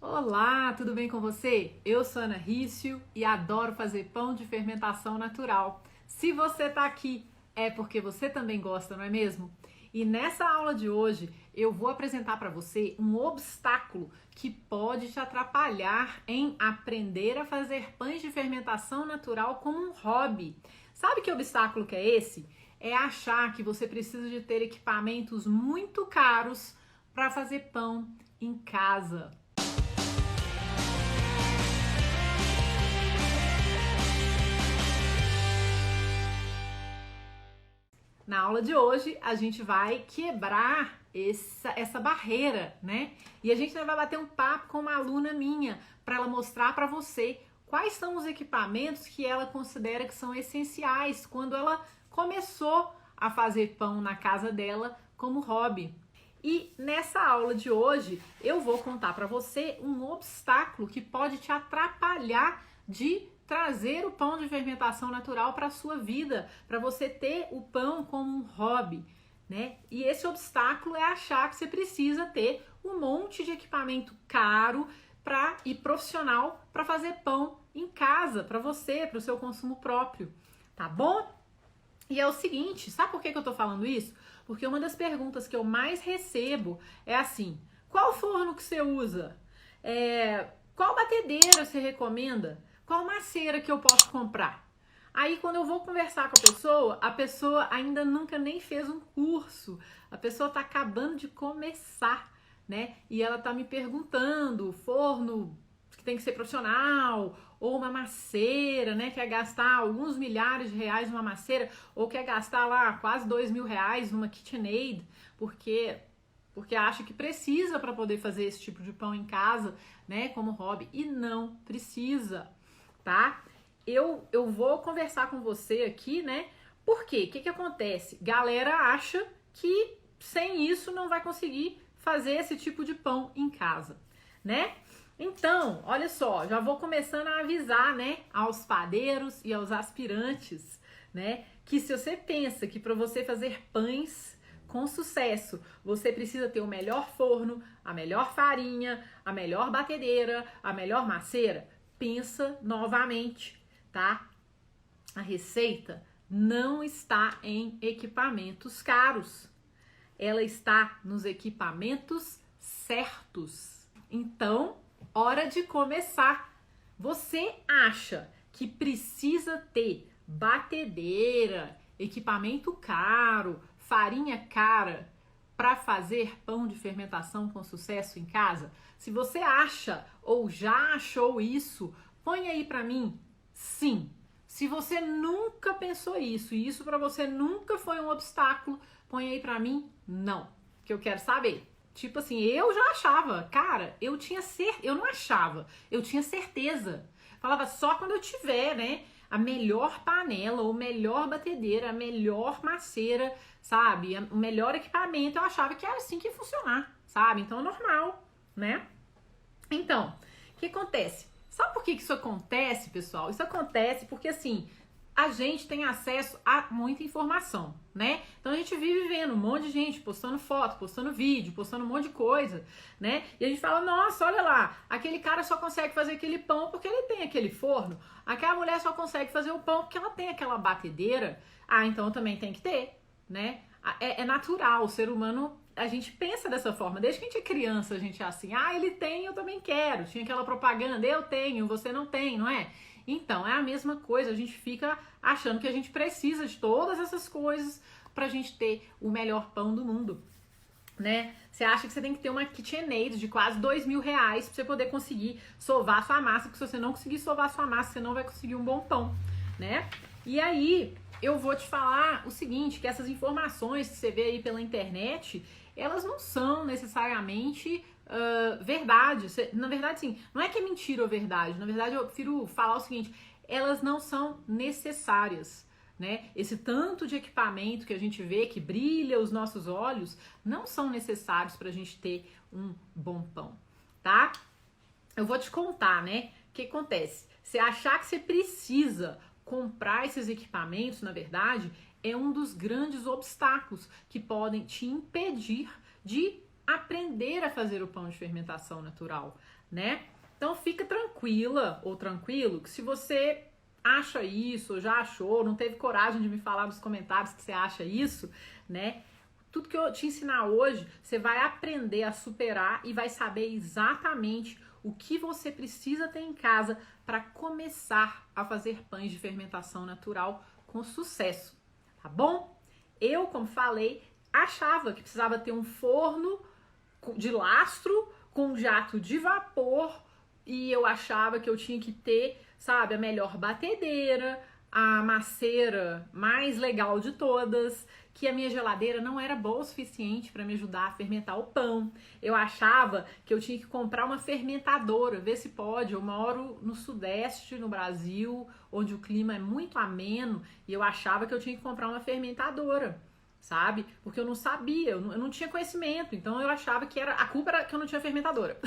Olá, tudo bem com você? Eu sou Ana Rício e adoro fazer pão de fermentação natural. Se você está aqui, é porque você também gosta, não é mesmo? E nessa aula de hoje eu vou apresentar para você um obstáculo que pode te atrapalhar em aprender a fazer pães de fermentação natural como um hobby. Sabe que obstáculo que é esse? É achar que você precisa de ter equipamentos muito caros para fazer pão em casa. Na aula de hoje, a gente vai quebrar essa barreira, né? E a gente vai bater um papo com uma aluna minha para ela mostrar para você quais são os equipamentos que ela considera que são essenciais quando ela começou a fazer pão na casa dela como hobby. E nessa aula de hoje, eu vou contar para você um obstáculo que pode te atrapalhar de trazer o pão de fermentação natural para a sua vida, para você ter o pão como um hobby, né? E esse obstáculo é achar que você precisa ter um monte de equipamento caro e profissional para fazer pão em casa, para você, para o seu consumo próprio, tá bom? E é o seguinte, sabe por que eu tô falando isso? Porque uma das perguntas que eu mais recebo é assim: qual forno que você usa? Qual batedeira você recomenda? Qual maceira que eu posso comprar? Aí quando eu vou conversar com a pessoa ainda nunca nem fez um curso, a pessoa tá acabando de começar, né? E ela tá me perguntando, forno que tem que ser profissional, ou uma maceira, né? Quer gastar alguns milhares de reais numa maceira, ou quer gastar lá quase R$ 2.000 numa KitchenAid, porque acha que precisa para poder fazer esse tipo de pão em casa, né? Como hobby, e não precisa, tá? Eu vou conversar com você aqui, né? Por quê? O que acontece? Galera acha que sem isso não vai conseguir fazer esse tipo de pão em casa, né? Então, olha só, já vou começando a avisar, né, aos padeiros e aos aspirantes, né, que se você pensa que para você fazer pães com sucesso, você precisa ter o melhor forno, a melhor farinha, a melhor batedeira, a melhor maceira, pensa novamente, tá? A receita não está em equipamentos caros. Ela está nos equipamentos certos. Então, hora de começar. Você acha que precisa ter batedeira, equipamento caro, farinha cara para fazer pão de fermentação com sucesso em casa? Se você acha ou já achou isso, põe aí para mim sim. Se você nunca pensou isso e isso para você nunca foi um obstáculo, põe aí para mim não, que eu quero saber. Tipo assim, eu já achava, cara, eu não achava, eu tinha certeza. Falava só quando eu tiver, né, a melhor panela, ou melhor batedeira, a melhor maceira, sabe, o melhor equipamento, eu achava que era assim que ia funcionar, sabe? Então é normal, né? Então, o que acontece? Sabe por que isso acontece, pessoal? Isso acontece porque, assim, a gente tem acesso a muita informação, né? Então a gente vive vendo um monte de gente postando foto, postando vídeo, postando um monte de coisa, né? E a gente fala, nossa, olha lá, aquele cara só consegue fazer aquele pão porque ele tem aquele forno, aquela mulher só consegue fazer o pão porque ela tem aquela batedeira, então também tem que ter, né? É natural, o ser humano, a gente pensa dessa forma, desde que a gente é criança, a gente é assim, ele tem, eu também quero, tinha aquela propaganda, eu tenho, você não tem, não é? Então, é a mesma coisa, a gente fica achando que a gente precisa de todas essas coisas pra gente ter o melhor pão do mundo, né? Você acha que você tem que ter uma KitchenAid de quase R$ 2.000 pra você poder conseguir sovar a sua massa, porque se você não conseguir sovar a sua massa, você não vai conseguir um bom pão, né? E aí, eu vou te falar o seguinte, que essas informações que você vê aí pela internet, elas não são necessariamente verdade. Na verdade, sim, não é que é mentira ou verdade. Na verdade, eu prefiro falar o seguinte, elas não são necessárias, né? Esse tanto de equipamento que a gente vê, que brilha os nossos olhos, não são necessários para a gente ter um bom pão, tá? Eu vou te contar, né? O que acontece? Você achar que você precisa comprar esses equipamentos, na verdade, é um dos grandes obstáculos que podem te impedir de aprender a fazer o pão de fermentação natural, né? Então fica tranquila ou tranquilo que se você acha isso, ou já achou, não teve coragem de me falar nos comentários que você acha isso, né? Tudo que eu te ensinar hoje, você vai aprender a superar e vai saber exatamente o que você precisa ter em casa para começar a fazer pães de fermentação natural com sucesso, tá bom? Eu, como falei, achava que precisava ter um forno de lastro com jato de vapor e eu achava que eu tinha que ter, sabe, a melhor batedeira, a maceira mais legal de todas, que a minha geladeira não era boa o suficiente para me ajudar a fermentar o pão. Eu achava que eu tinha que comprar uma fermentadora, ver se pode. Eu moro no sudeste, no Brasil, onde o clima é muito ameno, e eu achava que eu tinha que comprar uma fermentadora, sabe? Porque eu não sabia, eu não tinha conhecimento, então eu achava que a culpa era que eu não tinha fermentadora,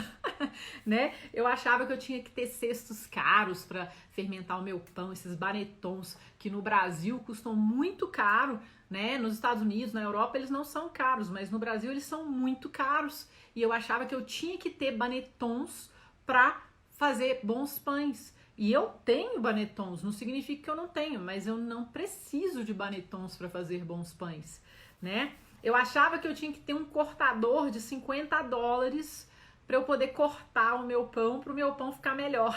né? Eu achava que eu tinha que ter cestos caros para fermentar o meu pão, esses banetons que no Brasil custam muito caro, né? Nos Estados Unidos, na Europa eles não são caros, mas no Brasil eles são muito caros, e eu achava que eu tinha que ter banetons para fazer bons pães. E eu tenho banetons, não significa que eu não tenho, mas eu não preciso de banetons para fazer bons pães, né? Eu achava que eu tinha que ter um cortador de $50 para eu poder cortar o meu pão, para o meu pão ficar melhor,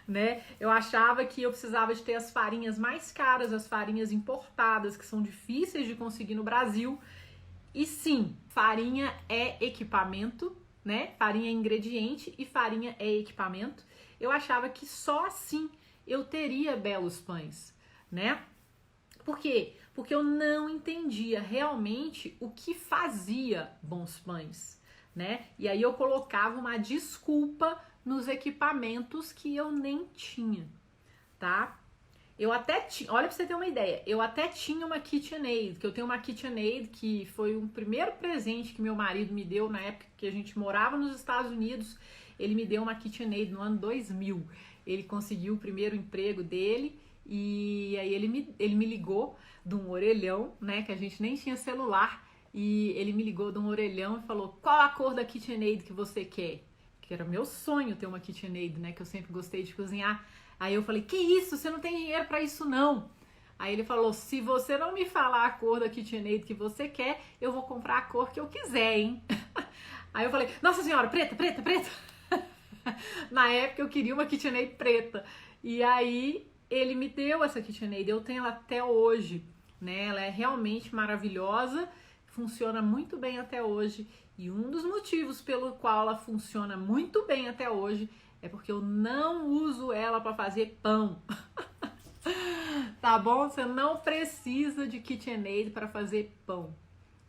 né? Eu achava que eu precisava de ter as farinhas mais caras, as farinhas importadas, que são difíceis de conseguir no Brasil. E sim, farinha é equipamento, né? Farinha é ingrediente e farinha é equipamento. Eu achava que só assim eu teria belos pães, né? Por quê? Porque eu não entendia realmente o que fazia bons pães, né? E aí eu colocava uma desculpa nos equipamentos que eu nem tinha, tá? Eu até tinha, olha pra você ter uma ideia, eu até tinha uma KitchenAid, que eu tenho uma KitchenAid que foi um primeiro presente que meu marido me deu na época que a gente morava nos Estados Unidos. Ele me deu uma KitchenAid no ano 2000. Ele conseguiu o primeiro emprego dele e aí ele me ligou de um orelhão, né, que a gente nem tinha celular, e ele me ligou de um orelhão e falou: qual a cor da KitchenAid que você quer? Que era meu sonho ter uma KitchenAid, né, que eu sempre gostei de cozinhar. Aí eu falei: que isso? Você não tem dinheiro para isso não. Aí ele falou: se você não me falar a cor da KitchenAid que você quer, eu vou comprar a cor que eu quiser, hein? Aí eu falei: nossa senhora, preta, preta, preta. Na época eu queria uma KitchenAid preta. E aí ele me deu essa KitchenAid. Eu tenho ela até hoje, né? Ela é realmente maravilhosa, funciona muito bem até hoje. E um dos motivos pelo qual ela funciona muito bem até hoje é porque eu não uso ela para fazer pão. Tá bom? Você não precisa de KitchenAid para fazer pão,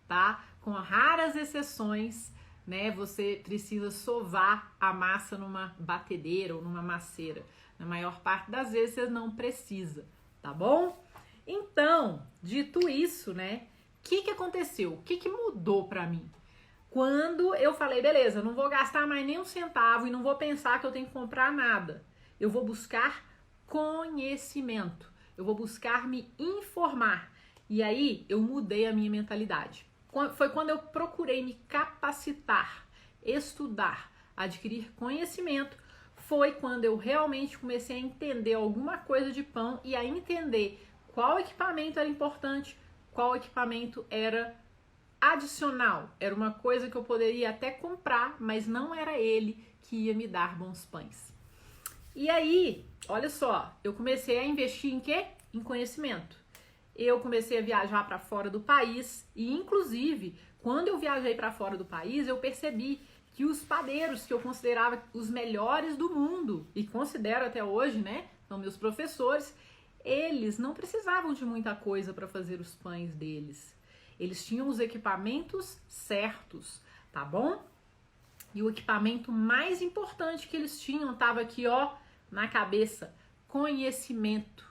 tá? Com raras exceções, né, você precisa sovar a massa numa batedeira ou numa maceira. Na maior parte das vezes você não precisa, tá bom? Então, dito isso, né, o que aconteceu? O que mudou pra mim? Quando eu falei: beleza, não vou gastar mais nem um centavo e não vou pensar que eu tenho que comprar nada. Eu vou buscar conhecimento. Eu vou buscar me informar. E aí eu mudei a minha mentalidade. Foi quando eu procurei me capacitar, estudar, adquirir conhecimento. Foi quando eu realmente comecei a entender alguma coisa de pão e a entender qual equipamento era importante, qual equipamento era adicional. Era uma coisa que eu poderia até comprar, mas não era ele que ia me dar bons pães. E aí, olha só, eu comecei a investir em quê? Em conhecimento. Eu comecei a viajar para fora do país e, inclusive, quando eu viajei para fora do país, eu percebi que os padeiros que eu considerava os melhores do mundo, e considero até hoje, né, são meus professores, eles não precisavam de muita coisa para fazer os pães deles. Eles tinham os equipamentos certos, tá bom? E o equipamento mais importante que eles tinham estava aqui, ó, na cabeça: conhecimento.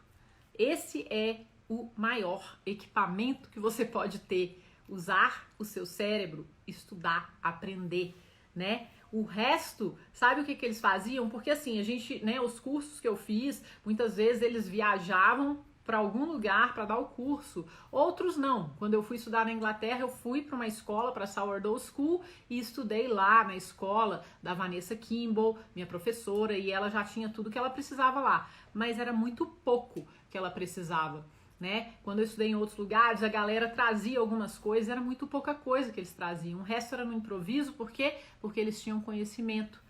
Esse é o maior equipamento que você pode ter. Usar o seu cérebro, estudar, aprender, né? O resto, sabe o que eles faziam? Porque assim, a gente, né, os cursos que eu fiz, muitas vezes eles viajavam para algum lugar para dar o curso. Outros não. Quando eu fui estudar na Inglaterra, eu fui para uma escola, para Sourdough School, e estudei lá na escola da Vanessa Kimball, minha professora, e ela já tinha tudo que ela precisava lá. Mas era muito pouco que ela precisava, né? Quando eu estudei em outros lugares, a galera trazia algumas coisas, era muito pouca coisa que eles traziam. O resto era no improviso, por quê? Porque eles tinham conhecimento,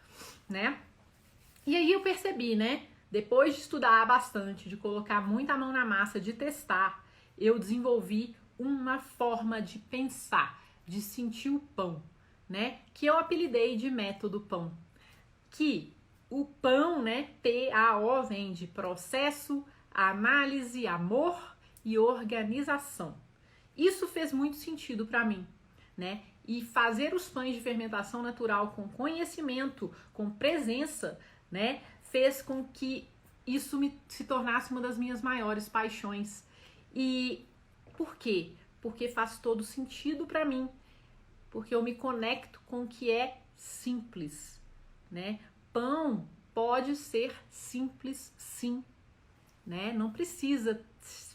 né? E aí eu percebi, né? Depois de estudar bastante, de colocar muita mão na massa, de testar, eu desenvolvi uma forma de pensar, de sentir o pão, né? Que eu apelidei de método pão. Que o pão, né? P-A-O vem de processo, análise, amor e organização. Isso fez muito sentido para mim, né? E fazer os pães de fermentação natural com conhecimento, com presença, né? Fez com que isso se tornasse uma das minhas maiores paixões. E por quê? Porque faz todo sentido para mim. Porque eu me conecto com o que é simples, né? Pão pode ser simples, sim, né? Não precisa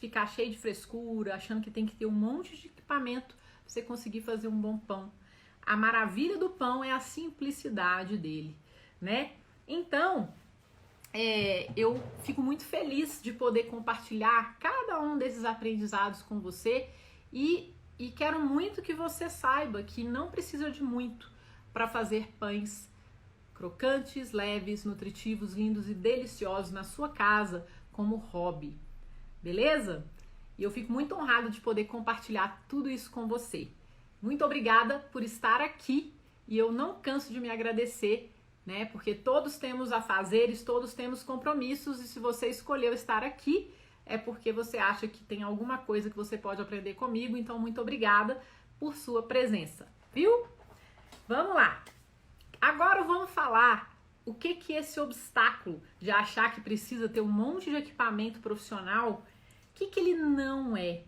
ficar cheio de frescura, achando que tem que ter um monte de equipamento para você conseguir fazer um bom pão. A maravilha do pão é a simplicidade dele, né? Então, eu fico muito feliz de poder compartilhar cada um desses aprendizados com você e quero muito que você saiba que não precisa de muito para fazer pães crocantes, leves, nutritivos, lindos e deliciosos na sua casa como hobby, beleza? E eu fico muito honrado de poder compartilhar tudo isso com você. Muito obrigada por estar aqui e eu não canso de me agradecer, né? Porque todos temos afazeres, todos temos compromissos e se você escolheu estar aqui é porque você acha que tem alguma coisa que você pode aprender comigo, então muito obrigada por sua presença, viu? Vamos lá! Agora vamos falar o que é esse obstáculo de achar que precisa ter um monte de equipamento profissional, o que ele não é?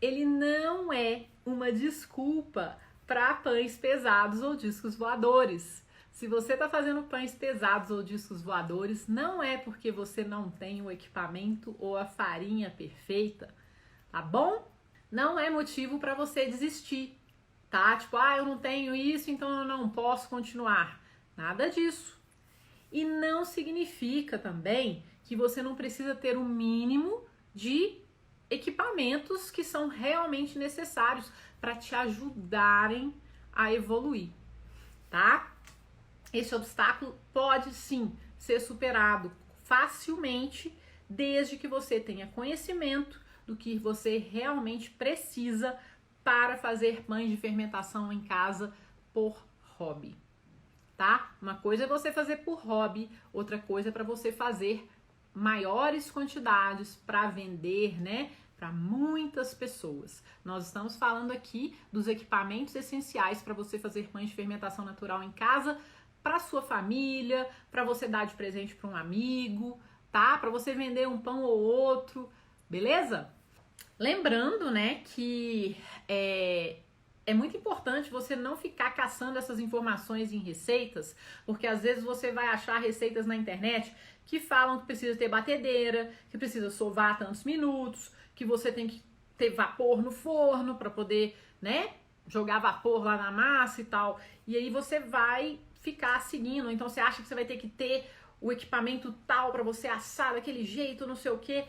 Ele não é uma desculpa para pães pesados ou discos voadores. Se você está fazendo pães pesados ou discos voadores, não é porque você não tem o equipamento ou a farinha perfeita, tá bom? Não é motivo para você desistir, tá? Tipo, eu não tenho isso, então eu não posso continuar. Nada disso. E não significa também que você não precisa ter o mínimo de equipamentos que são realmente necessários para te ajudarem a evoluir, tá? Esse obstáculo pode sim ser superado facilmente, desde que você tenha conhecimento do que você realmente precisa para fazer pães de fermentação em casa por hobby, tá? Uma coisa é você fazer por hobby, outra coisa é para você fazer maiores quantidades para vender, né? Para muitas pessoas. Nós estamos falando aqui dos equipamentos essenciais para você fazer pães de fermentação natural em casa, para sua família, para você dar de presente para um amigo, tá? Para você vender um pão ou outro, beleza? Lembrando, né, que é muito importante você não ficar caçando essas informações em receitas, porque às vezes você vai achar receitas na internet que falam que precisa ter batedeira, que precisa sovar tantos minutos, que você tem que ter vapor no forno para poder, né, jogar vapor lá na massa e tal. E aí você vai ficar seguindo, então você acha que você vai ter que ter o equipamento tal para você assar daquele jeito, não sei o que.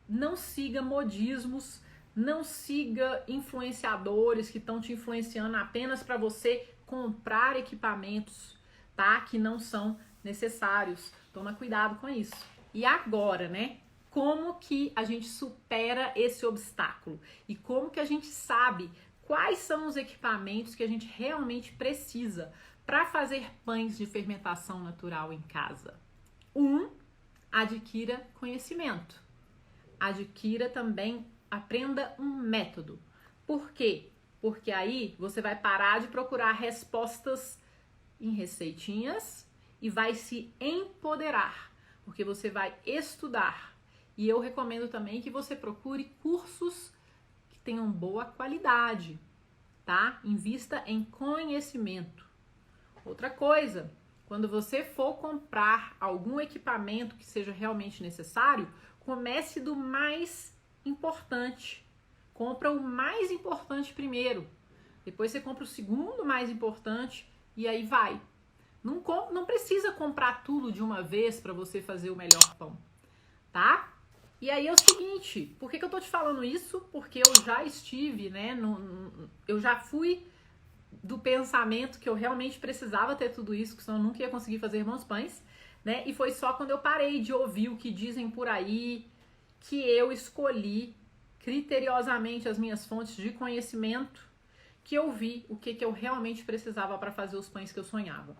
Não siga modismos, não siga influenciadores que estão te influenciando apenas para você comprar equipamentos, tá? Que não são necessários. Toma cuidado com isso. E agora, né? Como que a gente supera esse obstáculo? E como que a gente sabe quais são os equipamentos que a gente realmente precisa para fazer pães de fermentação natural em casa? Adquira conhecimento. Adquira também, aprenda um método. Por quê? Porque aí você vai parar de procurar respostas em receitinhas e vai se empoderar, porque você vai estudar. E eu recomendo também que você procure cursos que tenham boa qualidade, tá? Invista em conhecimento. Outra coisa, quando você for comprar algum equipamento que seja realmente necessário, comece do mais importante. Compra o mais importante primeiro. Depois você compra o segundo mais importante e aí vai. Não precisa comprar tudo de uma vez para você fazer o melhor pão, tá? E aí é o seguinte, por que eu tô te falando isso? Porque eu já estive, né, eu já fui do pensamento que eu realmente precisava ter tudo isso, que senão eu nunca ia conseguir fazer bons pães, né? E foi só quando eu parei de ouvir o que dizem por aí que eu escolhi criteriosamente as minhas fontes de conhecimento, que eu vi o que eu realmente precisava para fazer os pães que eu sonhava,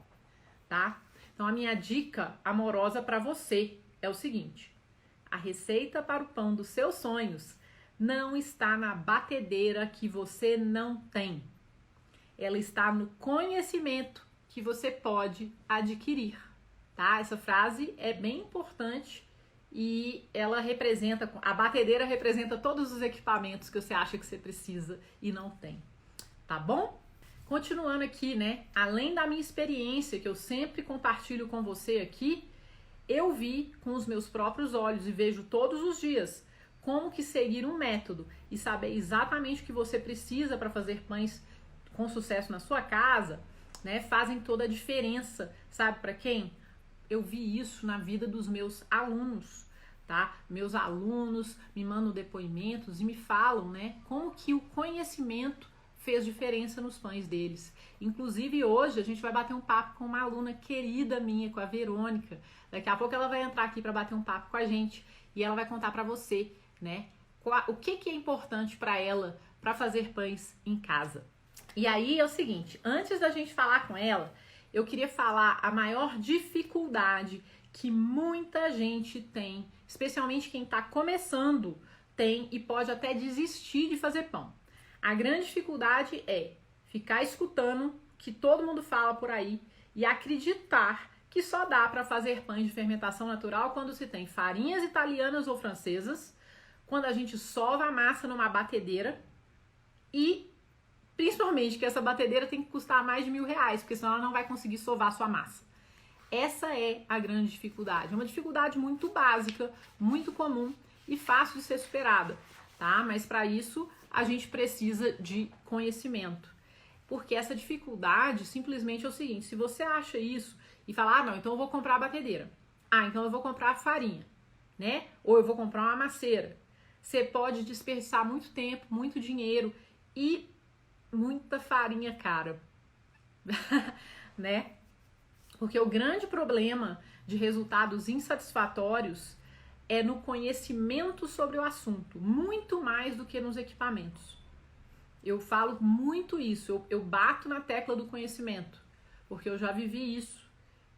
tá? Então a minha dica amorosa para você é o seguinte: a receita para o pão dos seus sonhos não está na batedeira que você não tem. Ela está no conhecimento que você pode adquirir, tá? Essa frase é bem importante e ela representa, a batedeira representa todos os equipamentos que você acha que você precisa e não tem, tá bom? Continuando aqui, né? Além da minha experiência que eu sempre compartilho com você aqui, eu vi com os meus próprios olhos e vejo todos os dias como que seguir um método e saber exatamente o que você precisa para fazer pães com sucesso na sua casa, né? Fazem toda a diferença, sabe para quem? Eu vi isso na vida dos meus alunos, tá? Meus alunos me mandam depoimentos e me falam, né? Como que o conhecimento fez diferença nos pães deles. Inclusive hoje a gente vai bater um papo com uma aluna querida minha, com a Verônica. Daqui a pouco ela vai entrar aqui para bater um papo com a gente e ela vai contar para você, né, o que é importante para ela para fazer pães em casa. E aí é o seguinte, antes da gente falar com ela, eu queria falar a maior dificuldade que muita gente tem, especialmente quem está começando, tem e pode até desistir de fazer pão. A grande dificuldade é ficar escutando que todo mundo fala por aí e acreditar que só dá para fazer pães de fermentação natural quando se tem farinhas italianas ou francesas, quando a gente sova a massa numa batedeira e principalmente que essa batedeira tem que custar mais de R$1.000, porque senão ela não vai conseguir sovar a sua massa. Essa é a grande dificuldade. É uma dificuldade muito básica, muito comum e fácil de ser superada, tá? Mas para isso a gente precisa de conhecimento. Porque essa dificuldade simplesmente é o seguinte, se você acha isso e fala, não, então eu vou comprar a batedeira. Então eu vou comprar a farinha, né? Ou eu vou comprar uma maceira. Você pode desperdiçar muito tempo, muito dinheiro e muita farinha cara, né? Porque o grande problema de resultados insatisfatórios é no conhecimento sobre o assunto, muito mais do que nos equipamentos. Eu falo muito isso, eu bato na tecla do conhecimento, porque eu já vivi isso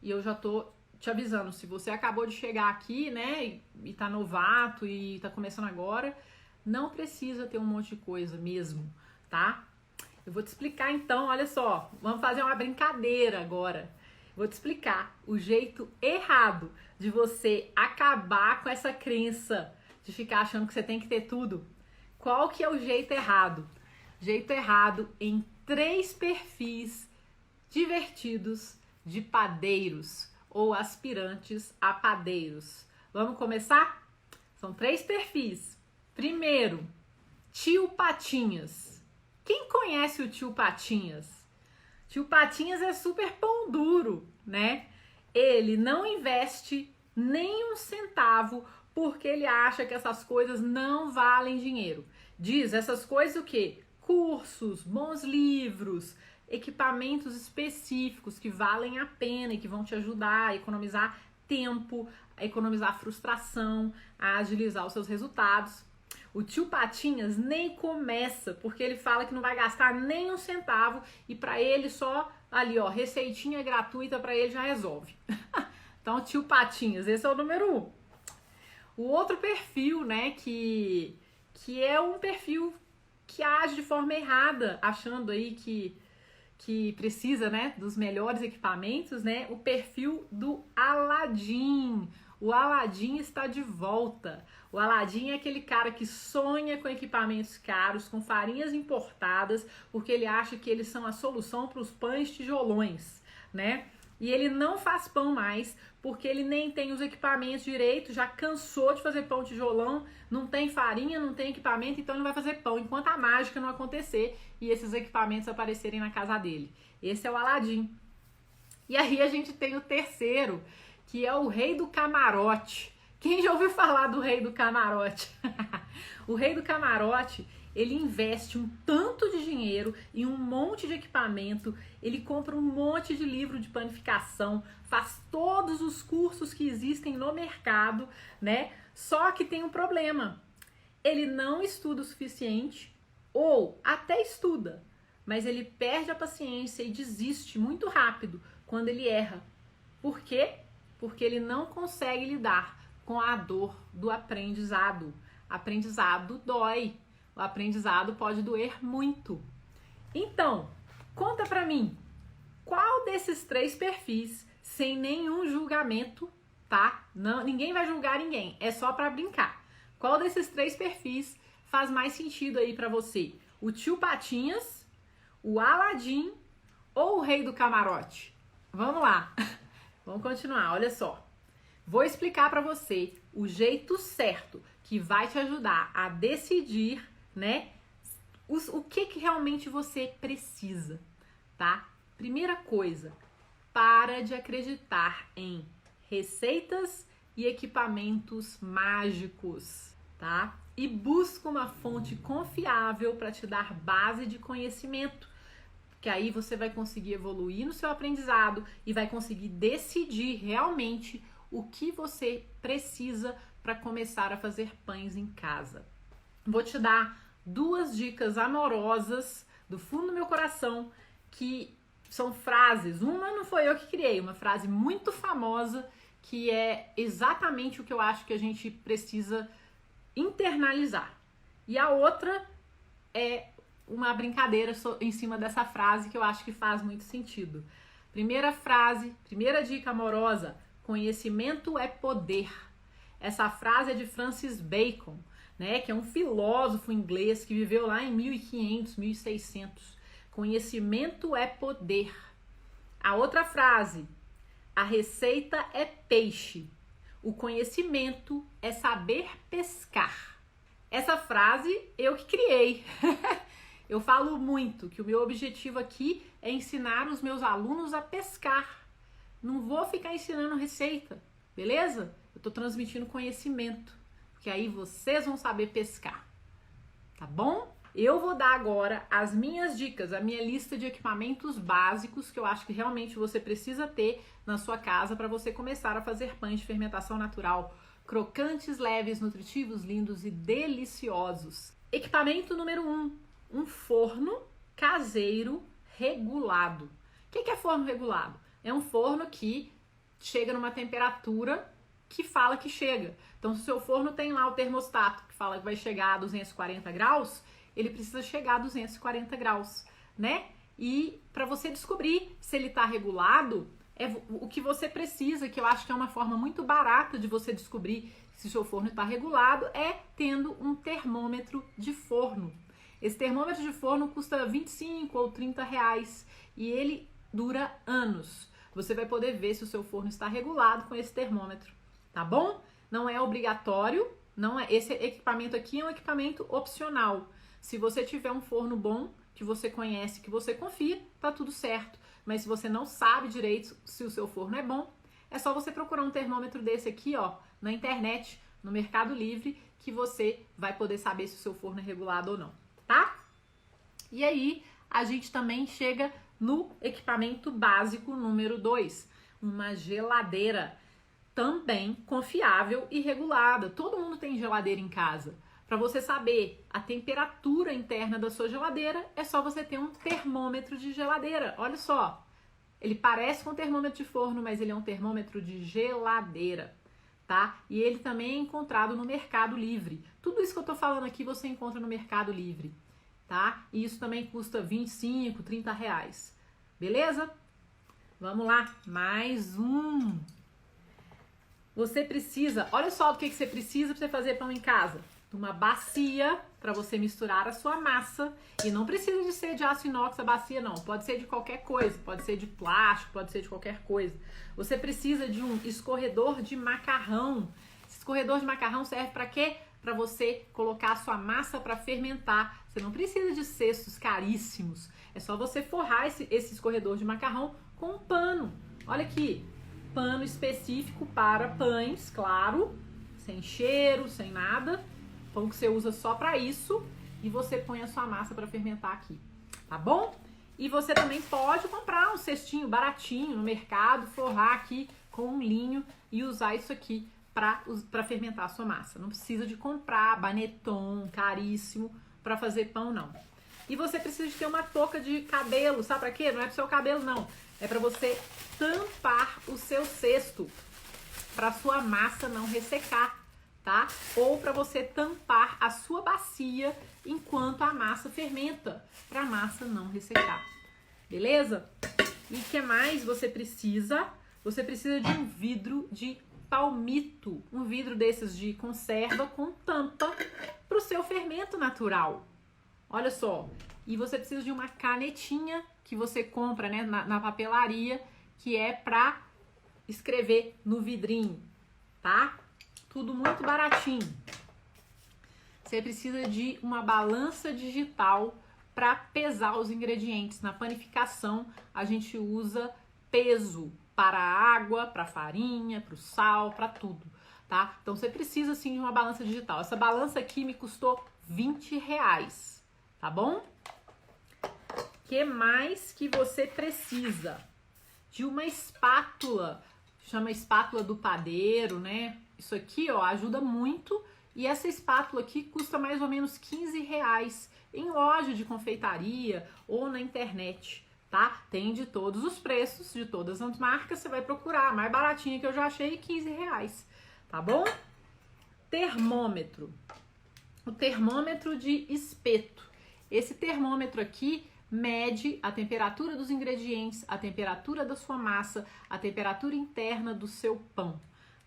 e eu já tô te avisando, se você acabou de chegar aqui, né, e tá novato e tá começando agora, não precisa ter um monte de coisa mesmo, tá? Eu vou te explicar então, olha só, vamos fazer uma brincadeira agora. Vou te explicar o jeito errado de você acabar com essa crença de ficar achando que você tem que ter tudo. Qual que é o jeito errado? Jeito errado em 3 perfis divertidos de padeiros ou aspirantes a padeiros. Vamos começar? São 3 perfis. Primeiro, tio Patinhas. Quem conhece o tio Patinhas? Tio Patinhas é super pão duro, né? Ele não investe nem um centavo porque ele acha que essas coisas não valem dinheiro. Diz essas coisas o quê? Cursos, bons livros, equipamentos específicos que valem a pena e que vão te ajudar a economizar tempo, a economizar frustração, a agilizar os seus resultados. O tio Patinhas nem começa, porque ele fala que não vai gastar nem um centavo e para ele só ali, ó, receitinha gratuita para ele já resolve. Então, tio Patinhas, esse é o número 1. O outro perfil, né, que é um perfil que age de forma errada, achando aí que precisa, né, dos melhores equipamentos, né, o perfil do Aladim. O Aladim está de volta. O Aladim é aquele cara que sonha com equipamentos caros, com farinhas importadas, porque ele acha que eles são a solução para os pães tijolões, né? e ele não faz pão mais, porque ele nem tem os equipamentos direito, já cansou de fazer pão tijolão, não tem farinha, não tem equipamento, então ele vai fazer pão enquanto a mágica não acontecer e esses equipamentos aparecerem na casa dele. Esse é o Aladim. E aí a gente tem o terceiro, que é o Rei do Camarote. Quem já ouviu falar do Rei do Camarote? O Rei do Camarote, ele investe um tanto de dinheiro em um monte de equipamento, ele compra um monte de livro de panificação, faz todos os cursos que existem no mercado, né? Só que tem um problema. Ele não estuda o suficiente, ou até estuda, mas ele perde a paciência e desiste muito rápido quando ele erra. Por quê? Porque ele não consegue lidar com a dor do aprendizado. Aprendizado dói. O aprendizado pode doer muito. Então, conta pra mim, qual desses 3 perfis, sem nenhum julgamento, tá? Não, ninguém vai julgar ninguém, é só pra brincar. Qual desses 3 perfis faz mais sentido aí pra você? O tio Patinhas, o Aladim ou o Rei do Camarote? Vamos lá, vamos continuar, olha só. Vou explicar pra você o jeito certo que vai te ajudar a decidir, né, o que realmente você precisa, tá? Primeira coisa, para de acreditar em receitas e equipamentos mágicos, tá? E busca uma fonte confiável para te dar base de conhecimento, que aí você vai conseguir evoluir no seu aprendizado e vai conseguir decidir realmente o que você precisa para começar a fazer pães em casa. Vou te dar 2 dicas amorosas do fundo do meu coração, que são frases. Uma não foi eu que criei, uma frase muito famosa, que é exatamente o que eu acho que a gente precisa internalizar. E a outra é uma brincadeira em cima dessa frase que eu acho que faz muito sentido. Primeira frase, primeira dica amorosa: conhecimento é poder. Essa frase é de Francis Bacon, né, que é um filósofo inglês que viveu lá em 1500, 1600. Conhecimento é poder. A outra frase: a receita é peixe. O conhecimento é saber pescar. Essa frase eu que criei. Eu falo muito que o meu objetivo aqui é ensinar os meus alunos a pescar. Não vou ficar ensinando receita, beleza? Eu tô transmitindo conhecimento, porque aí vocês vão saber pescar, tá bom? Eu vou dar agora as minhas dicas, a minha lista de equipamentos básicos que eu acho que realmente você precisa ter na sua casa para você começar a fazer pães de fermentação natural, crocantes, leves, nutritivos, lindos e deliciosos. Equipamento número 1, um forno caseiro regulado. O que é forno regulado? É um forno que chega numa temperatura que fala que chega. Então, se o seu forno tem lá o termostato que fala que vai chegar a 240 graus, ele precisa chegar a 240 graus, né? E para você descobrir se ele está regulado, o que você precisa, que eu acho que é uma forma muito barata de você descobrir se o seu forno está regulado, é tendo um termômetro de forno. Esse termômetro de forno custa 25 ou 30 reais e ele dura anos. Você vai poder ver se o seu forno está regulado com esse termômetro, tá bom? Não é obrigatório, não é. Esse equipamento aqui é um equipamento opcional. Se você tiver um forno bom, que você conhece, que você confia, tá tudo certo. Mas se você não sabe direito se o seu forno é bom, é só você procurar um termômetro desse aqui, ó, na internet, no Mercado Livre, que você vai poder saber se o seu forno é regulado ou não, tá? E aí, a gente também chega no equipamento básico número 2, uma geladeira, também confiável e regulada. Todo mundo tem geladeira em casa. Para você saber a temperatura interna da sua geladeira, é só você ter um termômetro de geladeira. Olha só, ele parece com um termômetro de forno, mas ele é um termômetro de geladeira, tá? E ele também é encontrado no Mercado Livre. Tudo isso que eu tô falando aqui você encontra no Mercado Livre, tá? E isso também custa 25, 30 reais. Beleza? Vamos lá, mais um. Você precisa, olha só do que você precisa para você fazer pão em casa. uma bacia para você misturar a sua massa. E não precisa de ser de aço inox a bacia, não. Pode ser de qualquer coisa, pode ser de plástico, pode ser de qualquer coisa. Você precisa de um escorredor de macarrão. Esse escorredor de macarrão serve para quê? Para você colocar a sua massa para fermentar. Você não precisa de cestos caríssimos. É só você forrar esse escorredor de macarrão com um pano. Olha aqui, pano específico para pães, claro, sem cheiro, sem nada. Pão que você usa só para isso. E você põe a sua massa para fermentar aqui, tá bom? E você também pode comprar um cestinho baratinho no mercado, forrar aqui com um linho e usar isso aqui para fermentar a sua massa. Não precisa de comprar baneton caríssimo para fazer pão, não. E você precisa de ter uma touca de cabelo, sabe para quê? Não é pro seu cabelo, não. É para você tampar o seu cesto, para sua massa não ressecar, tá? Ou para você tampar a sua bacia enquanto a massa fermenta, para a massa não ressecar. Beleza? E o que mais você precisa? Você precisa de um vidro de palmito, um vidro desses de conserva com tampa para o seu fermento natural. Olha só, e você precisa de uma canetinha que você compra, né, na papelaria, que é para escrever no vidrinho, tá? Tudo muito baratinho. Você precisa de uma balança digital para pesar os ingredientes. Na panificação, a gente usa peso para a água, para a farinha, para o sal, para tudo, tá? Então você precisa sim de uma balança digital. Essa balança aqui me custou R$20, tá bom? Que mais que você precisa? De uma espátula, chama espátula do padeiro, né? Isso aqui, ó, ajuda muito. E essa espátula aqui custa mais ou menos R$15 em loja de confeitaria ou na internet, tá? Tem de todos os preços, de todas as marcas, você vai procurar. A mais baratinha que eu já achei, R$15, tá bom? Termômetro. O termômetro de espeto. Esse termômetro aqui mede a temperatura dos ingredientes, a temperatura da sua massa, a temperatura interna do seu pão,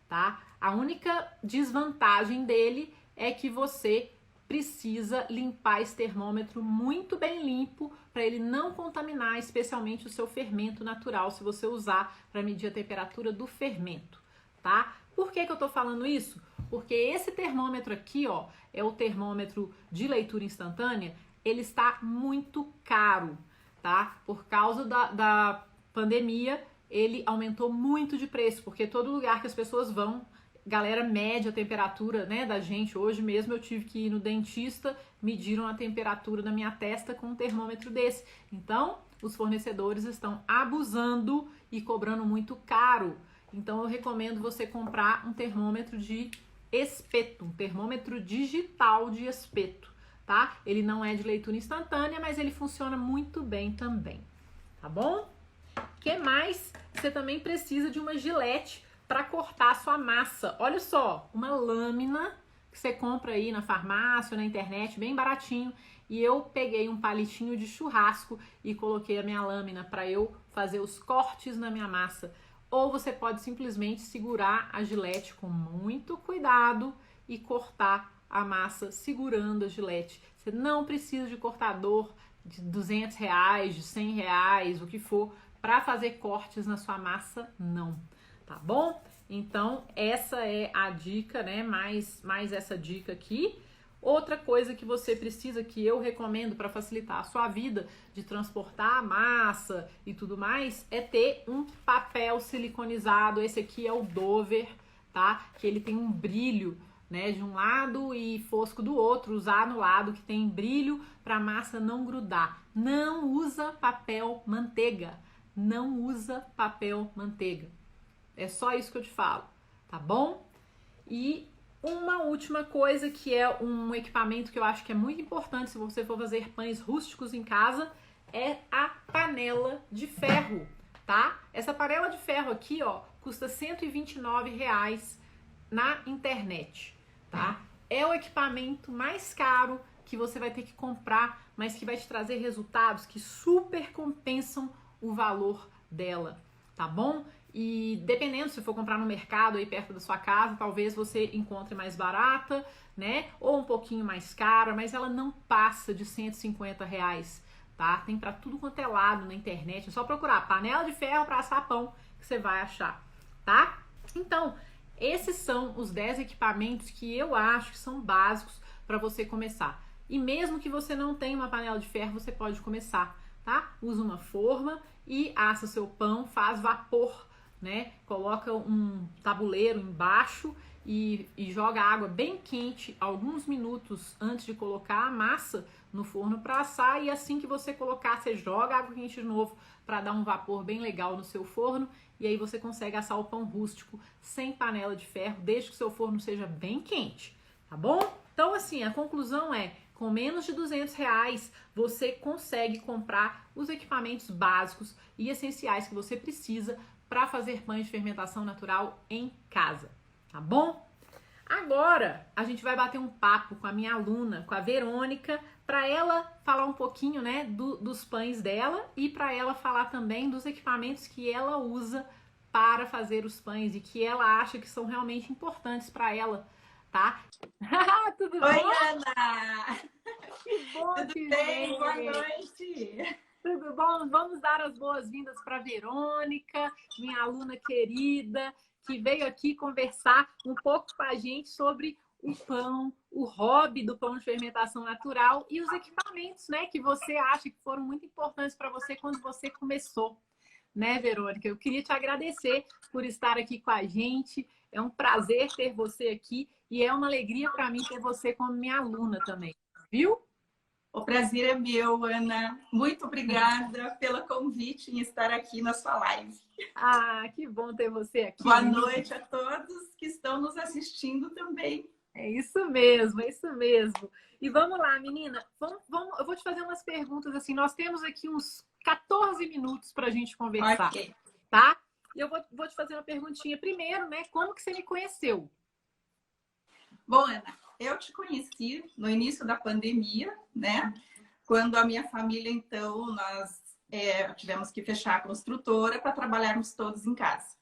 tá? A única desvantagem dele é que você precisa limpar esse termômetro muito bem limpo para ele não contaminar, especialmente o seu fermento natural, se você usar para medir a temperatura do fermento, tá? Por que eu tô falando isso? Porque esse termômetro aqui, ó, é o termômetro de leitura instantânea. Ele está muito caro, tá? Por causa da pandemia, ele aumentou muito de preço, porque todo lugar que as pessoas vão, galera mede a temperatura, né, da gente. Hoje mesmo eu tive que ir no dentista, mediram a temperatura da minha testa com um termômetro desse. Então, os fornecedores estão abusando e cobrando muito caro. Então, eu recomendo você comprar um termômetro de espeto, um termômetro digital de espeto, tá? Ele não é de leitura instantânea, mas ele funciona muito bem também, tá bom? O que mais? Você também precisa de uma gilete para cortar a sua massa. Olha só, uma lâmina que você compra aí na farmácia ou na internet, bem baratinho. E eu peguei um palitinho de churrasco e coloquei a minha lâmina para eu fazer os cortes na minha massa. Ou você pode simplesmente segurar a gilete com muito cuidado e cortar a massa segurando a gilete. Você não precisa de cortador de R$200, de R$100, o que for, para fazer cortes na sua massa, não. Tá bom? Então, essa é a dica, né? Mais essa dica aqui. Outra coisa que você precisa, que eu recomendo para facilitar a sua vida de transportar a massa e tudo mais, é ter um papel siliconizado. Esse aqui é o Dover, tá? Que ele tem um brilho, né, de um lado e fosco do outro. Usar no lado que tem brilho para a massa não grudar. Não usa papel manteiga. Não usa papel manteiga. É só isso que eu te falo, tá bom? E uma última coisa que é um equipamento que eu acho que é muito importante se você for fazer pães rústicos em casa, é a panela de ferro, tá? Essa panela de ferro aqui, ó, custa R$129 na internet, tá? É o equipamento mais caro que você vai ter que comprar, mas que vai te trazer resultados que super compensam o valor dela, tá bom? E dependendo, se for comprar no mercado aí perto da sua casa, talvez você encontre mais barata, né? Ou um pouquinho mais cara, mas ela não passa de R$ 150, tá? Tem pra tudo quanto é lado na internet. É só procurar panela de ferro pra assar pão que você vai achar, tá? Então, esses são os 10 equipamentos que eu acho que são básicos para você começar. E mesmo que você não tenha uma panela de ferro, você pode começar, tá? Usa uma forma e assa seu pão, faz vapor, né? Coloca um tabuleiro embaixo e joga água bem quente alguns minutos antes de colocar a massa no forno para assar, e assim que você colocar, você joga água quente de novo para dar um vapor bem legal no seu forno, e aí você consegue assar o pão rústico sem panela de ferro, desde que o seu forno seja bem quente, tá bom? Então, assim, a conclusão é, com menos de R$ 200, você consegue comprar os equipamentos básicos e essenciais que você precisa para fazer pães de fermentação natural em casa, tá bom? Agora, a gente vai bater um papo com a minha aluna, com a Verônica, para ela falar um pouquinho, né, dos pães dela e para ela falar também dos equipamentos que ela usa para fazer os pães e que ela acha que são realmente importantes para ela, tá? Tudo Oi, bom? Ana! Que bom Tudo te bem? Boa ver! noite! Tudo bom? Vamos dar as boas-vindas para Verônica, minha aluna querida, que veio aqui conversar um pouco com a gente sobre o pão, o hobby do pão de fermentação natural e os equipamentos, né, que você acha que foram muito importantes para você quando você começou, né, Verônica? Eu queria te agradecer por estar aqui com a gente. É um prazer ter você aqui e é uma alegria para mim ter você como minha aluna também, viu? O prazer é meu, Ana. Muito obrigada pelo convite em estar aqui na sua live. Ah, que bom ter você aqui, Boa menina. noite a todos que estão nos assistindo também. É isso mesmo, é isso mesmo. E vamos lá, menina. Eu vou te fazer umas perguntas assim. Nós temos aqui uns 14 minutos para a gente conversar, Ok. tá? E eu vou te fazer uma perguntinha. Primeiro, né? Como que você me conheceu? Bom, Ana, eu te conheci no início da pandemia, né? Quando a minha família, então, nós tivemos que fechar a construtora para trabalharmos todos em casa.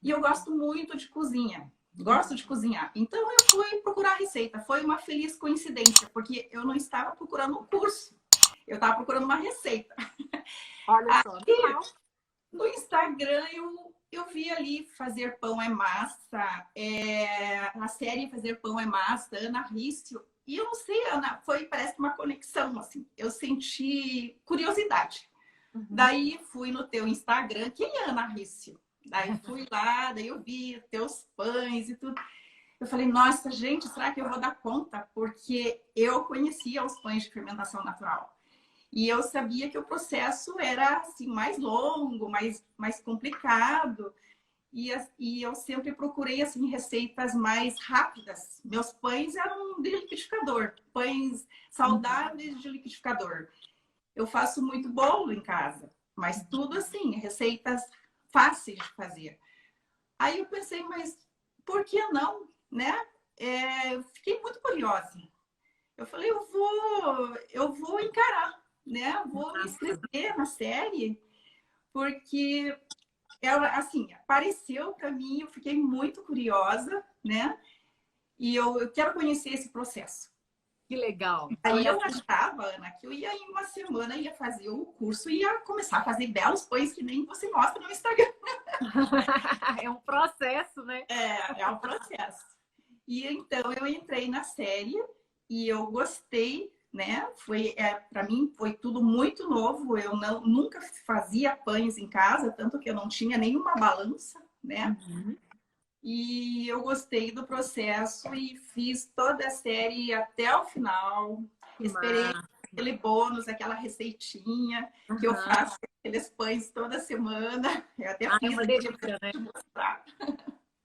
E eu gosto muito de cozinha, gosto de cozinhar. Então eu fui procurar receita. Foi uma feliz coincidência, porque eu não estava procurando um curso, eu estava procurando uma receita. Olha só, Aí, no Instagram eu vi ali Fazer Pão é Massa, a série Fazer Pão é Massa, Ana Rício. E eu não sei, Ana, parece uma conexão, assim. Eu senti curiosidade. Daí fui no teu Instagram, quem é Ana Rício? Daí fui lá, daí eu vi teus pães e tudo. Eu falei, nossa, gente, será que eu vou dar conta? Porque eu conhecia os pães de fermentação natural. E eu sabia que o processo era assim, mais longo, mais complicado. E eu sempre procurei assim, receitas mais rápidas. Meus pães eram de liquidificador, pães saudáveis de liquidificador. Eu faço muito bolo em casa, mas tudo assim, receitas fáceis de fazer. Aí eu pensei, mas por que não, né? Eu fiquei muito curiosa. Eu falei, eu vou encarar, né? Vou me inscrever na série, porque ela, assim, apareceu para mim, eu fiquei muito curiosa, né? E eu quero conhecer esse processo. que legal. Aí eu achava, Ana, que eu ia em uma semana, ia fazer o curso e ia começar a fazer belos pães que nem você mostra no Instagram. É um processo, né? É um processo. E então eu entrei na série e eu gostei, né? Para mim foi tudo muito novo. Eu nunca fazia pães em casa, tanto que eu não tinha nenhuma balança, né? E eu gostei do processo e fiz toda a série até o final. Esperei aquele bônus, aquela receitinha que eu faço aqueles pães toda semana. Eu até fiz uma aqui delícia, né? para te mostrar.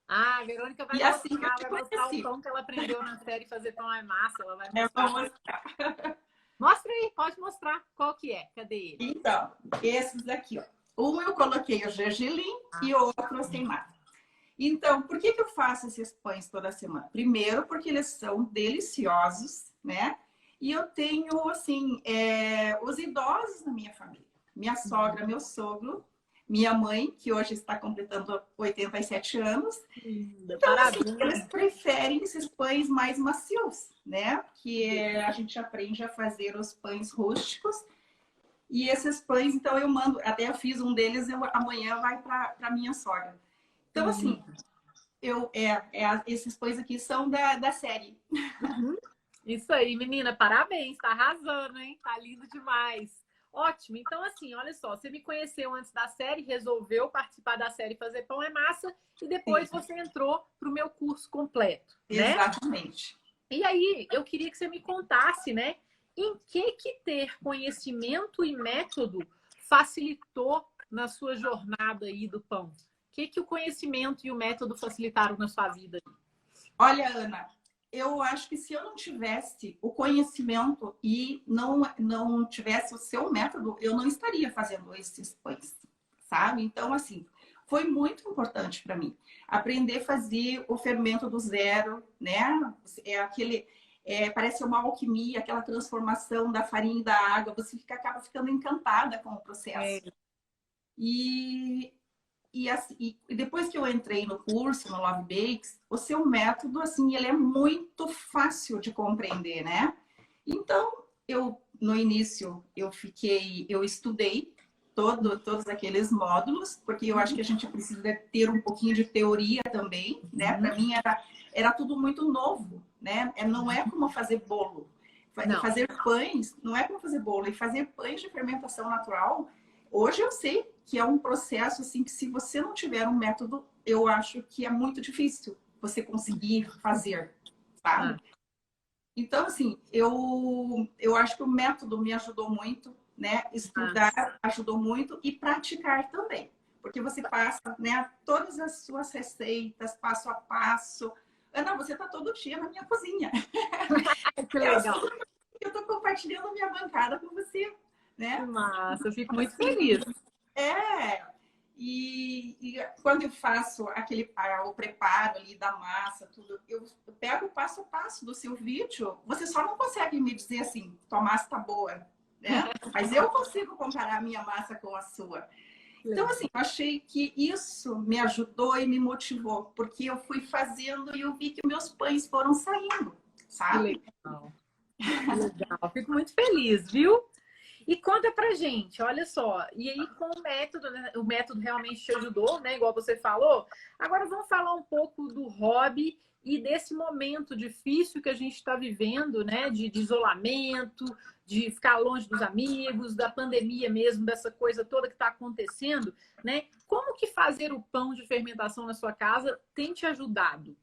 Ah, a Verônica E assim que eu te vai mostrar o conheci. pão que ela aprendeu na série Fazer Pão é Massa. Ela vai Eu mostrar. vou mostrar. Mostra aí, pode mostrar qual que é. Cadê ele? Então, esses aqui, ó. Um eu coloquei o gergelim e o outro sem nada. Então, por que eu faço esses pães toda semana? Primeiro, porque eles são deliciosos, né? E eu tenho, assim, os idosos na minha família. Minha sogra, meu sogro, minha mãe, que hoje está completando 87 anos. Linda, Então, assim, parabéns. eles preferem esses pães mais macios, né? A gente aprende a fazer os pães rústicos. E esses pães, então eu mando, até eu fiz um deles, amanhã vai para minha sogra. Então, assim, esses pães aqui são da série. Uhum. Isso aí, menina, parabéns, tá arrasando, hein? Tá lindo demais. Ótimo. Então, assim, olha só, você me conheceu antes da série, resolveu participar da série Fazer Pão é Massa, e Sim, depois você entrou pro meu curso completo, né? exatamente. E aí, eu queria que você me contasse, né, em que ter conhecimento e método facilitou na sua jornada aí do pão? O que o conhecimento e o método facilitaram na sua vida? Olha, Ana, eu acho que se eu não tivesse o conhecimento e não tivesse o seu método, eu não estaria fazendo esses pães, sabe? Então, assim, foi muito importante para mim aprender a fazer o fermento do zero, né? Parece uma alquimia, aquela transformação da farinha e da água, acaba ficando encantada com o processo. É, E e depois que eu entrei no curso, no Love Bakes, o seu método, assim, ele é muito fácil de compreender, né? Então, no início, eu estudei todos aqueles módulos, porque eu acho que a gente precisa ter um pouquinho de teoria também, né? Para mim era tudo muito novo, né? Não é como fazer bolo. não. Fazer pães não é como fazer bolo. E fazer pães de fermentação natural, hoje eu sei que é um processo assim que se você não tiver um método, eu acho que é muito difícil você conseguir fazer, sabe? Ah, Então, assim, eu acho que o método me ajudou muito, né? mas, Estudar ajudou muito e praticar também. Porque você passa, né, todas as suas receitas, passo a passo. Ana, você está todo dia na minha cozinha. que legal. Eu estou compartilhando a minha bancada com você, Que né? massa, eu fico muito Assim, feliz. é, e quando eu faço o preparo ali da massa, tudo, eu pego o passo a passo do seu vídeo. Você só não consegue me dizer assim, tua massa tá boa, né? Mas eu consigo comparar a minha massa com a sua. Então, assim, eu achei que isso me ajudou e me motivou, porque eu fui fazendo e eu vi que meus pães foram saindo, Que sabe? legal. Que legal. Fico muito feliz, viu? E conta pra gente, olha só. E aí, com o método, né? O método realmente te ajudou, né? Igual você falou. Agora vamos falar um pouco do hobby e desse momento difícil que a gente está vivendo, né? De isolamento, de ficar longe dos amigos, da pandemia mesmo, dessa coisa toda que está acontecendo, né? Como que fazer o pão de fermentação na sua casa tem te ajudado?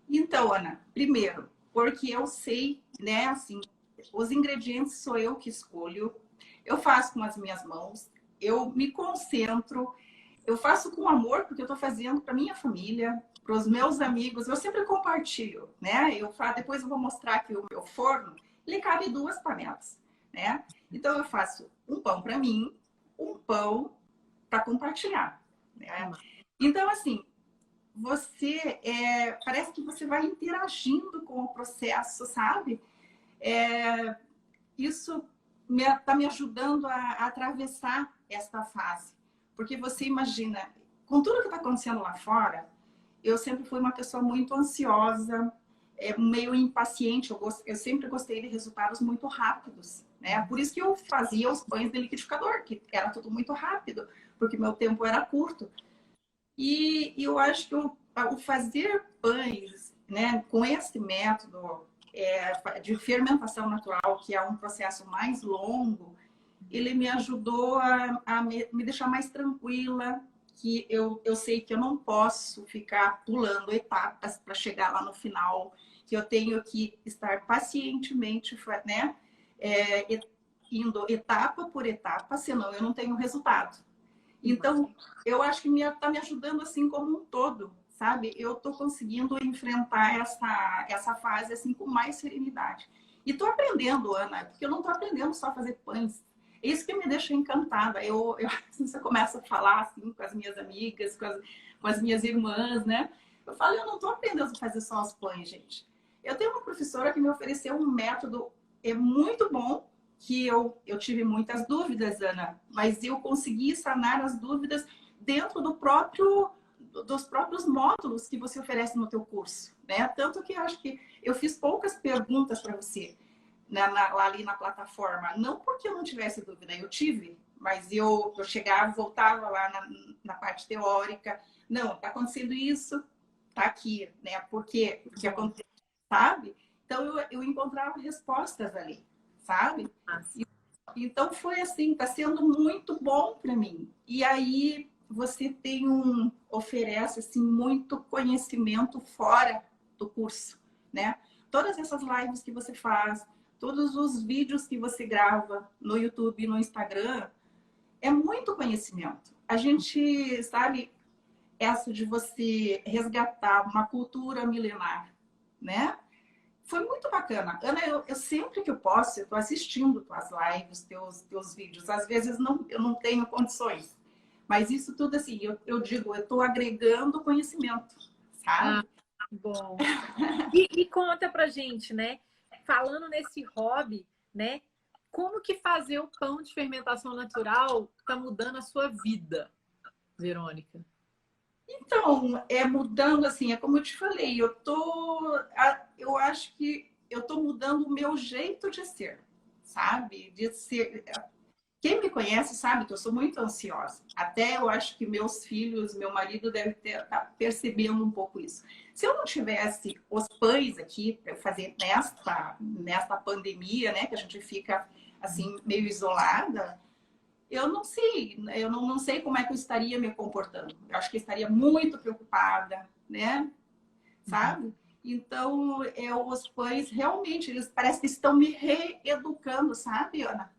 Então, Ana, primeiro, porque eu sei, né, assim, os ingredientes sou eu que escolho, eu faço com as minhas mãos, eu me concentro, eu faço com amor, porque eu estou fazendo para minha família, para os meus amigos, eu sempre compartilho, né? Depois eu vou mostrar aqui o meu forno, ele cabe 2 panelas, né? Então eu faço um pão para mim, um pão para compartilhar, né? Então, assim, parece que você vai interagindo com o processo, sabe? Isso está me ajudando a atravessar esta fase. Porque você imagina, com tudo que está acontecendo lá fora, eu sempre fui uma pessoa muito ansiosa, meio impaciente. Eu sempre gostei de resultados muito rápidos, né? Por isso que eu fazia os pães de liquidificador, que era tudo muito rápido, porque meu tempo era curto. E eu acho que o fazer pães, né, com esse método de fermentação natural, que é um processo mais longo, ele me ajudou a me deixar mais tranquila, que eu sei que eu não posso ficar pulando etapas para chegar lá no final, que eu tenho que estar pacientemente, né, indo etapa por etapa, senão eu não tenho resultado. Então, eu acho que está me ajudando assim como um todo, sabe? Eu estou conseguindo enfrentar essa fase assim com mais serenidade. E estou aprendendo, Ana, porque eu não estou aprendendo só a fazer pães. É isso que me deixa encantada. Você começa a falar assim com as minhas amigas, com as minhas irmãs, né? Eu falo, eu não estou aprendendo a fazer só os pães, gente. Eu tenho uma professora que me ofereceu um método muito bom, que eu tive muitas dúvidas, Ana, mas eu consegui sanar as dúvidas dentro dos próprios módulos que você oferece no teu curso, né? Tanto que eu acho que eu fiz poucas perguntas para você lá ali na plataforma, não porque eu não tivesse dúvida, eu tive, mas eu chegava, voltava lá na parte teórica, não, está acontecendo isso, tá aqui, né? Por quê? Porque acontece, sabe? Então eu encontrava respostas ali, sabe? Então foi assim, está sendo muito bom para mim. E aí você oferece assim muito conhecimento fora do curso, né? Todas essas lives que você faz, todos os vídeos que você grava no YouTube, no Instagram, é muito conhecimento. A gente, sabe, essa de você resgatar uma cultura milenar, né? Foi muito bacana. Ana, eu sempre que eu posso, eu estou assistindo tuas lives, teus vídeos. Às vezes eu não tenho condições. Mas isso tudo assim, eu digo, eu estou agregando conhecimento, sabe? Bom. E conta pra gente, né? Falando nesse hobby, né? Como que fazer o pão de fermentação natural tá mudando a sua vida, Verônica? Então, mudando assim, é como eu te falei, eu acho que eu tô mudando o meu jeito de ser, sabe? De ser. Quem me conhece sabe que eu sou muito ansiosa. Até eu acho que meus filhos, meu marido deve estar percebendo um pouco isso. Se eu não tivesse os pães aqui para eu fazer nesta pandemia, né, que a gente fica assim meio isolada, eu não sei como é que eu estaria me comportando. Eu acho que eu estaria muito preocupada, né? Sabe? Então, os pães realmente, eles parecem que estão me reeducando, sabe, Ana?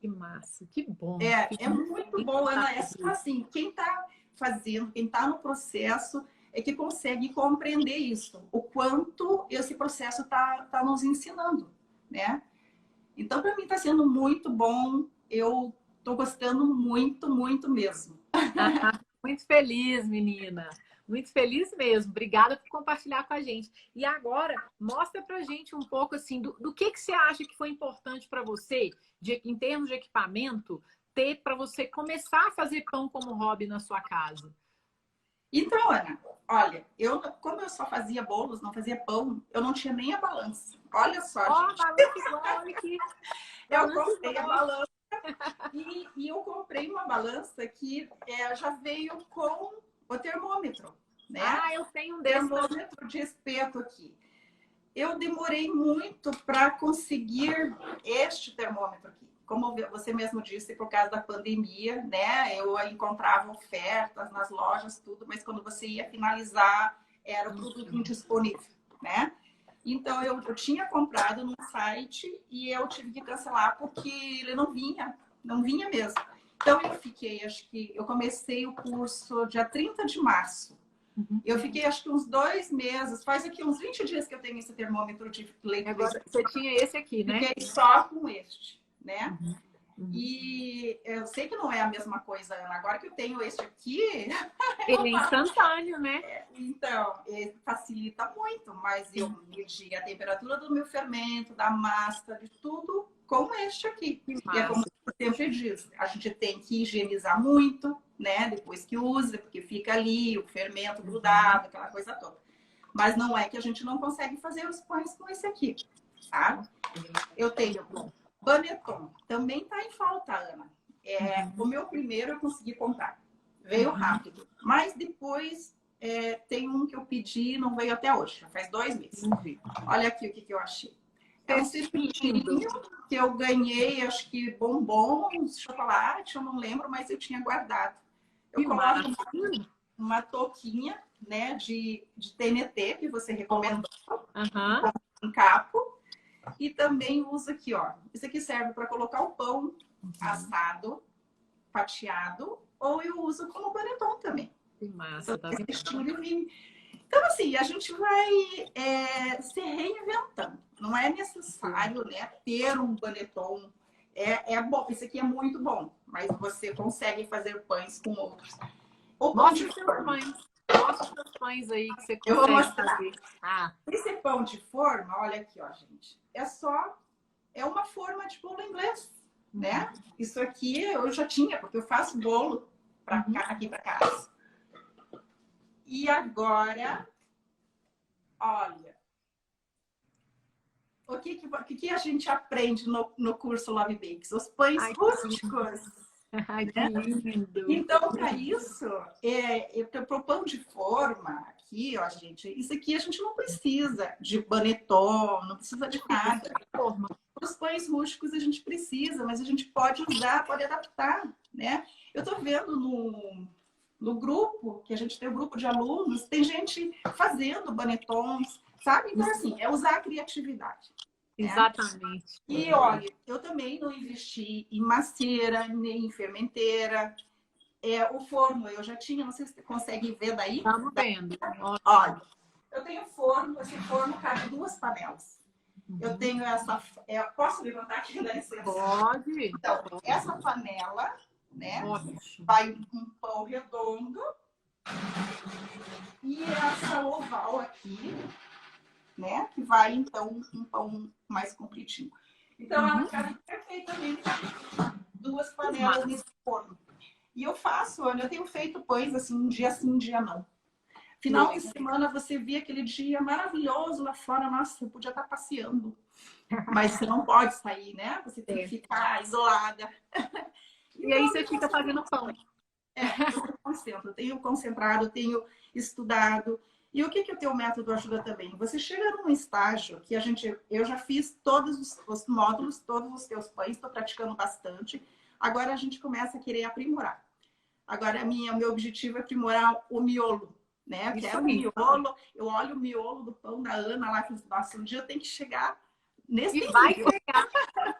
Que massa, que bom. É muito bom, Ana. É só assim, quem está fazendo, quem está no processo, é que consegue compreender isso, o quanto esse processo tá nos ensinando, né? Então, para mim, está sendo muito bom. Eu estou gostando muito, muito mesmo. Muito feliz, menina. Muito feliz mesmo. Obrigada por compartilhar com a gente. E agora, mostra pra gente um pouco assim do que você acha que foi importante para você, em termos de equipamento, ter para você começar a fazer pão como hobby na sua casa. Então, Ana, olha, como eu só fazia bolos, não fazia pão, eu não tinha nem a balança. Olha só, gente. Balança igual, olha aqui. Eu comprei a balança e eu comprei uma balança que já veio com o termômetro, né? Eu tenho um desse. Termômetro de espeto aqui. Eu demorei muito para conseguir este termômetro aqui. Como você mesmo disse, por causa da pandemia, né? Eu encontrava ofertas nas lojas, tudo, mas quando você ia finalizar, era o produto indisponível, né? Então, eu tinha comprado num site e eu tive que cancelar porque ele não vinha mesmo. Então, eu comecei o curso dia 30 de março. Eu fiquei, acho que uns 2 meses, faz aqui uns 20 dias que eu tenho esse termômetro de leite. Agora, você tinha esse aqui, né? Fiquei só com este, né? E eu sei que não é a mesma coisa, Ana. Agora que eu tenho este aqui... Ele é instantâneo, né? Então, facilita muito, mas eu medi a temperatura do meu fermento, da massa, de tudo com este aqui. E é como eu sempre diz, a gente tem que higienizar muito, né? Depois que usa, porque fica ali o fermento grudado, aquela coisa toda. Mas não é que a gente não consegue fazer os pães com esse aqui, tá? Eu tenho Banetton, também está em falta, Ana. O meu primeiro eu consegui comprar, veio rápido, mas depois tem um que eu pedi e não veio até hoje, já faz 2 meses. Olha aqui o que eu achei. É um circuitinho que eu ganhei, acho que bombons, chocolate, eu não lembro, mas eu tinha guardado. Eu coloco uma touquinha, né, de TNT, que você recomendou, um capo. E também uso aqui, ó. Isso aqui serve para colocar o pão assado, fatiado, ou eu uso como panetone também. Que massa, tá vendo? Então, assim, a gente vai se reinventando. Não é necessário, né, ter um panetone. É bom, isso aqui é muito bom, mas você consegue fazer pães com outros. Mostra os seus pães. Mostra os seus pães aí que você consegue fazer. Esse pão de forma, olha aqui, ó, gente. É só é uma forma de bolo inglês, né? Isso aqui eu já tinha, porque eu faço bolo aqui para casa. E agora, olha, o que a gente aprende no curso Love Bakes? Os pães rústicos. Ai, que lindo! Então, para isso, para o pão de forma aqui, ó, gente, isso aqui a gente não precisa de panettone, não precisa de nada. Os pães rústicos a gente precisa, mas a gente pode usar, pode adaptar, né? Eu estou vendo no grupo, que a gente tem um grupo de alunos, tem gente fazendo banetons, sabe? Então, assim, é usar a criatividade. Exatamente. Né? E, olha, eu também não investi em macieira, nem em fermenteira. O forno eu já tinha, não sei se você consegue ver daí. Estamos vendo. Olha, eu tenho forno, esse forno cabe 2 panelas. Eu tenho essa... posso levantar aqui, dá licença? Pode. Então, essa panela, né? Ótimo. Vai um pão redondo. E essa oval aqui, né? Que vai, então, um pão mais compridinho. Então, ela cabe perfeitamente 2 panelas nesse forno. E eu faço, olha, eu tenho feito pães assim, um dia não. Final de semana você vê aquele dia maravilhoso lá fora, nossa, eu podia estar passeando. Mas você não pode sair, né? Você tem que ficar isolada. E aí você fica fazendo pão. Eu tenho concentrado, eu tenho estudado. E o que o teu método ajuda também? Você chega num estágio que eu já fiz todos os módulos, todos os teus pães, estou praticando bastante. Agora a gente começa a querer aprimorar. Agora meu objetivo é aprimorar o miolo, né? Quero o miolo, eu olho o miolo do pão da Ana lá, que nossa, um dia eu tenho que chegar nesse nível.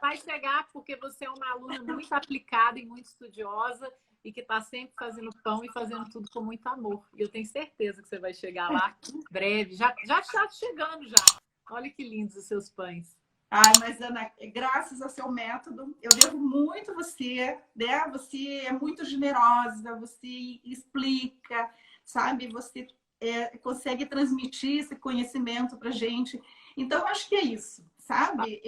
Vai chegar porque você é uma aluna muito aplicada e muito estudiosa e que está sempre fazendo pão e fazendo tudo com muito amor. E eu tenho certeza que você vai chegar lá em breve. Já está chegando já. Olha que lindos os seus pães. Ai, mas Ana, graças ao seu método, eu devo muito a você, né? Você é muito generosa, você explica, sabe? Você consegue transmitir esse conhecimento pra gente. Então, acho que é isso, sabe?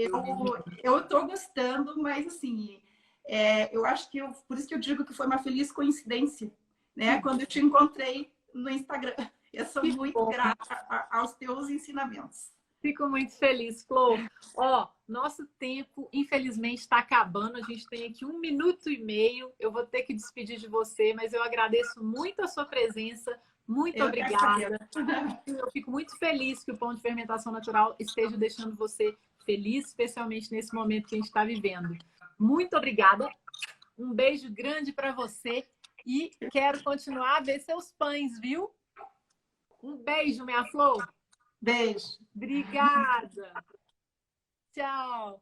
Eu tô gostando, mas assim, eu acho que por isso que eu digo que foi uma feliz coincidência, né? Quando eu te encontrei no Instagram. Eu sou muito grata aos teus ensinamentos. Fico muito feliz, Flor. Nosso tempo, infelizmente, está acabando. A gente tem aqui 1 minuto e meio. Eu vou ter que despedir de você, mas eu agradeço muito a sua presença. Muito obrigada. Eu fico muito feliz que o Pão de Fermentação Natural esteja deixando você feliz, especialmente nesse momento que a gente está vivendo. Muito obrigada. Um beijo grande para você e quero continuar a ver seus pães, viu? Um beijo, minha Flor. Beijo. Obrigada. Tchau.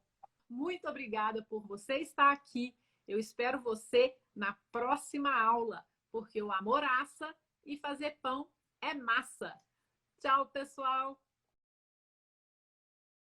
Muito obrigada por você estar aqui. Eu espero você na próxima aula, porque o amor assa e fazer pão é massa. Tchau, pessoal.